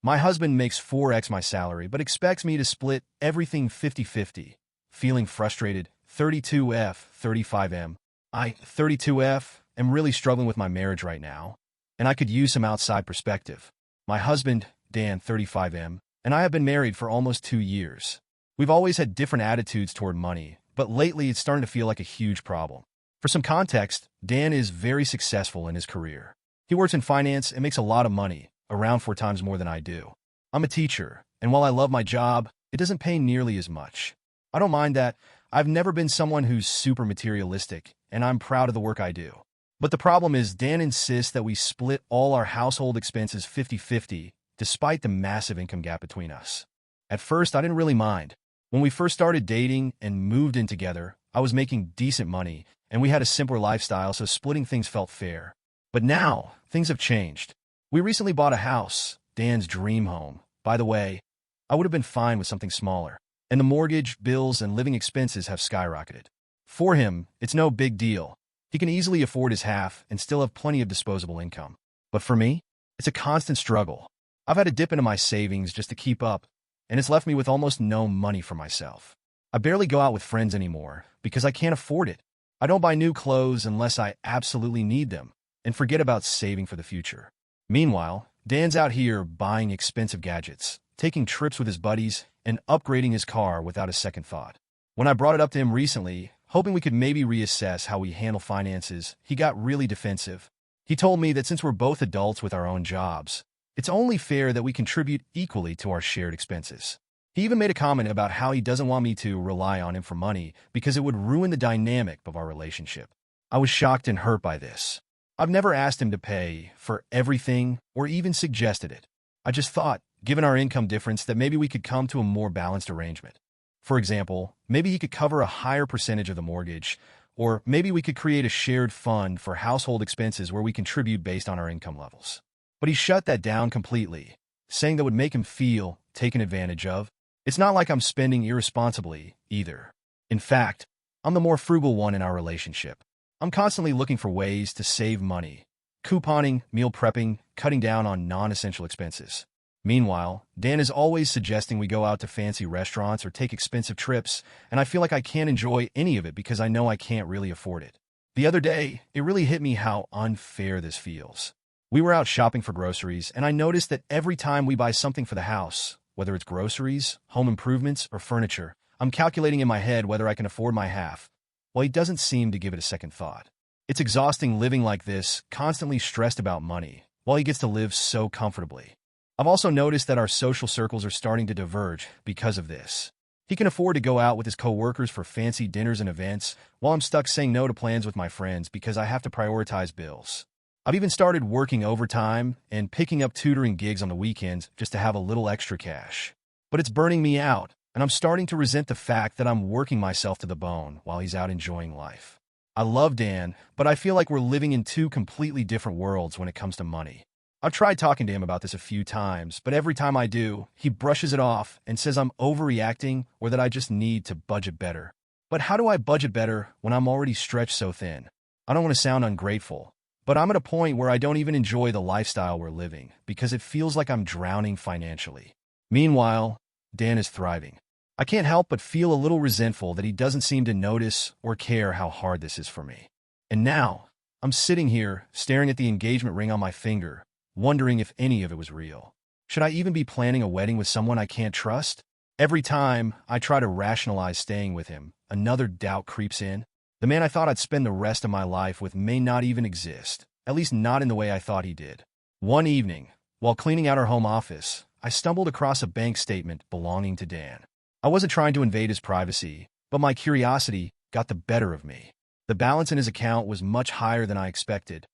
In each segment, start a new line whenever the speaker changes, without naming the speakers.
My husband makes 4x my salary, but expects me to split everything 50-50. Feeling frustrated, 32F, 35M. 32F, am really struggling with my marriage right now, and I could use some outside perspective. My husband, Dan, 35M, and I have been married for almost 2 years. We've always had different attitudes toward money, but lately it's starting to feel like a huge problem. For some context, Dan is very successful in his career. He works in finance and makes a lot of money, around 4 times more than I do. I'm a teacher, and while I love my job, it doesn't pay nearly as much. I don't mind that. I've never been someone who's super materialistic, and I'm proud of the work I do. But the problem is Dan insists that we split all our household expenses 50-50, despite the massive income gap between us. At first, I didn't really mind. When we first started dating and moved in together, I was making decent money, and we had a simpler lifestyle, so splitting things felt fair. But now, things have changed. We recently bought a house, Dan's dream home. By the way, I would have been fine with something smaller. And the mortgage, bills, and living expenses have skyrocketed. For him, it's no big deal. He can easily afford his half and still have plenty of disposable income. But for me, it's a constant struggle. I've had to dip into my savings just to keep up, and it's left me with almost no money for myself. I barely go out with friends anymore because I can't afford it. I don't buy new clothes unless I absolutely need them, and forget about saving for the future. Meanwhile, Dan's out here buying expensive gadgets, taking trips with his buddies, and upgrading his car without a second thought. When I brought it up to him recently, hoping we could maybe reassess how we handle finances, he got really defensive. He told me that since we're both adults with our own jobs, it's only fair that we contribute equally to our shared expenses. He even made a comment about how he doesn't want me to rely on him for money because it would ruin the dynamic of our relationship. I was shocked and hurt by this. I've never asked him to pay for everything or even suggested it. I just thought, given our income difference, that maybe we could come to a more balanced arrangement. For example, maybe he could cover a higher percentage of the mortgage, or maybe we could create a shared fund for household expenses where we contribute based on our income levels. But he shut that down completely, saying that would make him feel taken advantage of. It's not like I'm spending irresponsibly, either. In fact, I'm the more frugal one in our relationship. I'm constantly looking for ways to save money, couponing, meal prepping, cutting down on non-essential expenses. Meanwhile, Dan is always suggesting we go out to fancy restaurants or take expensive trips, and I feel like I can't enjoy any of it because I know I can't really afford it. The other day, it really hit me how unfair this feels. We were out shopping for groceries, and I noticed that every time we buy something for the house, whether it's groceries, home improvements, or furniture, I'm calculating in my head whether I can afford my half. Well, he doesn't seem to give it a second thought. It's exhausting living like this, constantly stressed about money, while he gets to live so comfortably. I've also noticed that our social circles are starting to diverge because of this. He can afford to go out with his coworkers for fancy dinners and events, while I'm stuck saying no to plans with my friends because I have to prioritize bills. I've even started working overtime and picking up tutoring gigs on the weekends just to have a little extra cash. But it's burning me out, and I'm starting to resent the fact that I'm working myself to the bone while he's out enjoying life. I love Dan, but I feel like we're living in 2 completely different worlds when it comes to money. I've tried talking to him about this a few times, but every time I do, he brushes it off and says I'm overreacting or that I just need to budget better. But how do I budget better when I'm already stretched so thin? I don't want to sound ungrateful, but I'm at a point where I don't even enjoy the lifestyle we're living because it feels like I'm drowning financially. Meanwhile, Dan is thriving. I can't help but feel a little resentful that he doesn't seem to notice or care how hard this is for me. And now, I'm sitting here, staring at the engagement ring on my finger, wondering if any of it was real. Should I even be planning a wedding with someone I can't trust? Every time I try to rationalize staying with him, another doubt creeps in. The man I thought I'd spend the rest of my life with may not even exist, at least not in the way I thought he did. One evening, while cleaning out our home office, I stumbled across a bank statement belonging to Dan. I wasn't trying to invade his privacy, but my curiosity got the better of me. The balance in his account was much higher than I expected.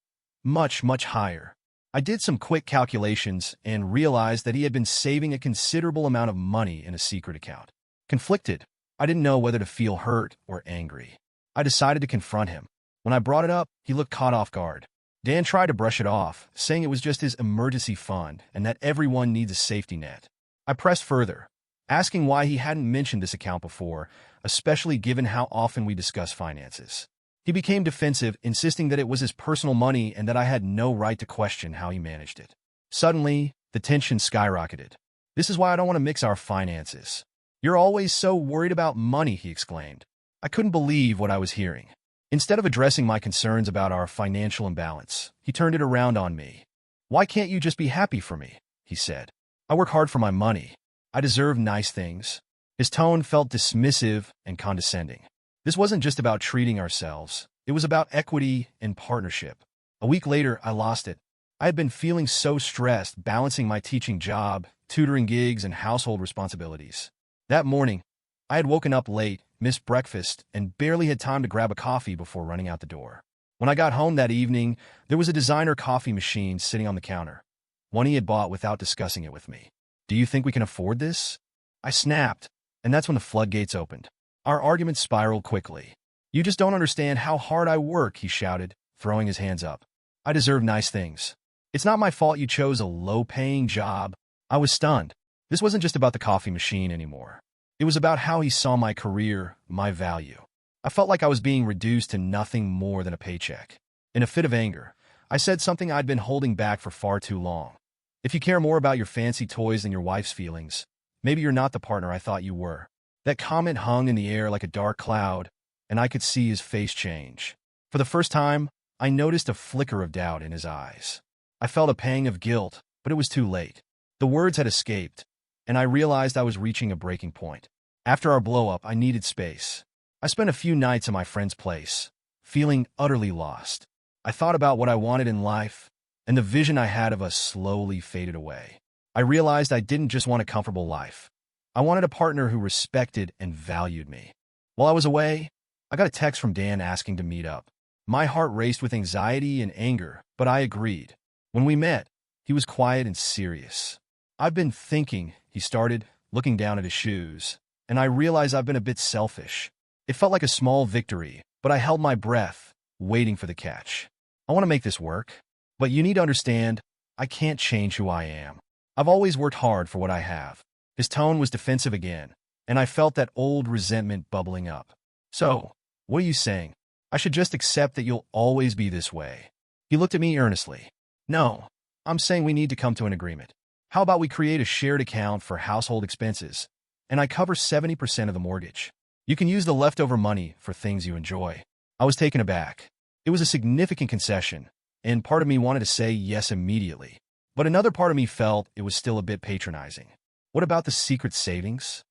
Much, much higher. I did some quick calculations and realized that he had been saving a considerable amount of money in a secret account. Conflicted, I didn't know whether to feel hurt or angry. I decided to confront him. When I brought it up, he looked caught off guard. Dan tried to brush it off, saying it was just his emergency fund and that everyone needs a safety net. I pressed further, asking why he hadn't mentioned this account before, especially given how often we discuss finances. He became defensive, insisting that it was his personal money and that I had no right to question how he managed it. Suddenly, The tension skyrocketed. "This is why I don't want to mix our finances. You're always so worried about money," he exclaimed. I couldn't believe what I was hearing. Instead of addressing my concerns about our financial imbalance, he turned it around on me. "Why can't you just be happy for me?" he said. "I work hard for my money. I deserve nice things." His tone felt dismissive and condescending. This wasn't just about treating ourselves. It was about equity and partnership. A week later, I lost it. I had been feeling so stressed, balancing my teaching job, tutoring gigs, and household responsibilities. That morning, I had woken up late, missed breakfast, and barely had time to grab a coffee before running out the door. When I got home that evening, there was a designer coffee machine sitting on the counter, one he had bought without discussing it with me. "Do you think we can afford this?" I snapped, and that's when the floodgates opened. Our argument spiraled quickly. "You just don't understand how hard I work," he shouted, throwing his hands up. "I deserve nice things. It's not my fault you chose a low-paying job." I was stunned. This wasn't just about the coffee machine anymore. It was about how he saw my career, my value. I felt like I was being reduced to nothing more than a paycheck. In a fit of anger, I said something I'd been holding back for far too long. "If you care more about your fancy toys than your wife's feelings, maybe you're not the partner I thought you were." That comment hung in the air like a dark cloud, and I could see his face change. For the first time, I noticed a flicker of doubt in his eyes. I felt a pang of guilt, but it was too late. The words had escaped, and I realized I was reaching a breaking point. After our blow-up, I needed space. I spent a few nights at my friend's place, feeling utterly lost. I thought about what I wanted in life, and the vision I had of us slowly faded away. I realized I didn't just want a comfortable life. I wanted a partner who respected and valued me. While I was away, I got a text from Dan asking to meet up. My heart raced with anxiety and anger, but I agreed. When we met, he was quiet and serious. "I've been thinking," he started, looking down at his shoes, "and I realize I've been a bit selfish." It felt like a small victory, but I held my breath, waiting for the catch. "I want to make this work, but you need to understand, I can't change who I am. I've always worked hard for what I have." His tone was defensive again, and I felt that old resentment bubbling up. "So, what are you saying? I should just accept that you'll always be this way?" He looked at me earnestly. "No, I'm saying we need to come to an agreement. How about we create a shared account for household expenses, and I cover 70% of the mortgage? You can use the leftover money for things you enjoy." I was taken aback. It was a significant concession, and part of me wanted to say yes immediately. But another part of me felt it was still a bit patronizing. "What about the secret savings?"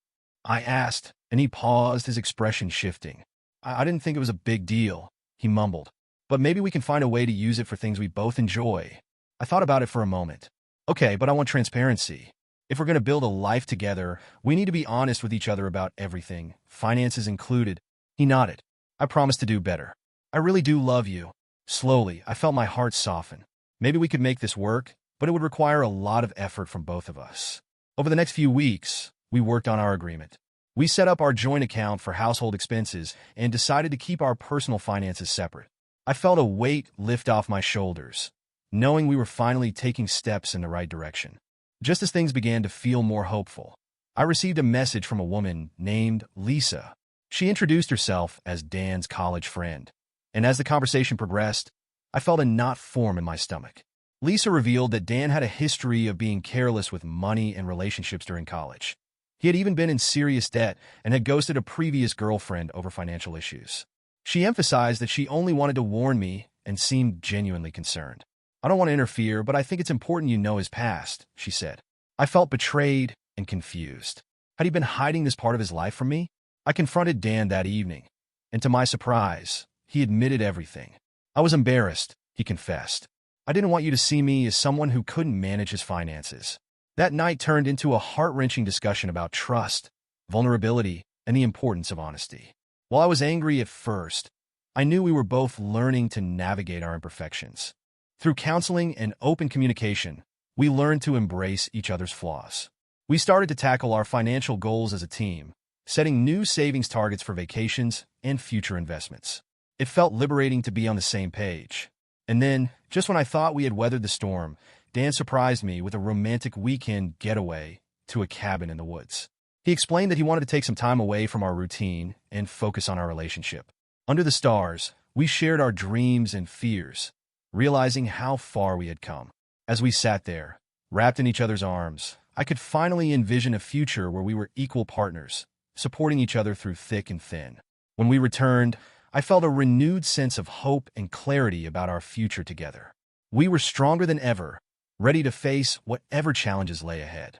I asked, and he paused, his expression shifting. I didn't think it was a big deal," he mumbled. "But maybe we can find a way to use it for things we both enjoy." I thought about it for a moment. "Okay, but I want transparency. If we're going to build a life together, we need to be honest with each other about everything, finances included." He nodded. "I promise to do better. I really do love you." Slowly, I felt my heart soften. Maybe we could make this work, but it would require a lot of effort from both of us. Over the next few weeks, we worked on our agreement. We set up our joint account for household expenses and decided to keep our personal finances separate. I felt a weight lift off my shoulders, knowing we were finally taking steps in the right direction. Just as things began to feel more hopeful, I received a message from a woman named Lisa. She introduced herself as Dan's college friend, and as the conversation progressed, I felt a knot form in my stomach. Lisa revealed that Dan had a history of being careless with money and relationships during college. He had even been in serious debt and had ghosted a previous girlfriend over financial issues. She emphasized that she only wanted to warn me and seemed genuinely concerned. "I don't want to interfere, but I think it's important you know his past," she said. I felt betrayed and confused. Had he been hiding this part of his life from me? I confronted Dan that evening, and to my surprise, he admitted everything. "I was embarrassed," he confessed. "I didn't want you to see me as someone who couldn't manage his finances." That night turned into a heart-wrenching discussion about trust, vulnerability, and the importance of honesty. While I was angry at first, I knew we were both learning to navigate our imperfections. Through counseling and open communication, we learned to embrace each other's flaws. We started to tackle our financial goals as a team, setting new savings targets for vacations and future investments. It felt liberating to be on the same page. And then, just when I thought we had weathered the storm, Dan surprised me with a romantic weekend getaway to a cabin in the woods. He explained that he wanted to take some time away from our routine and focus on our relationship. Under the stars, we shared our dreams and fears, realizing how far we had come. As we sat there, Wrapped in each other's arms, I could finally envision a future where we were equal partners, supporting each other through thick and thin. When we returned, I felt a renewed sense of hope and clarity about our future together. We were stronger than ever, ready to face whatever challenges lay ahead.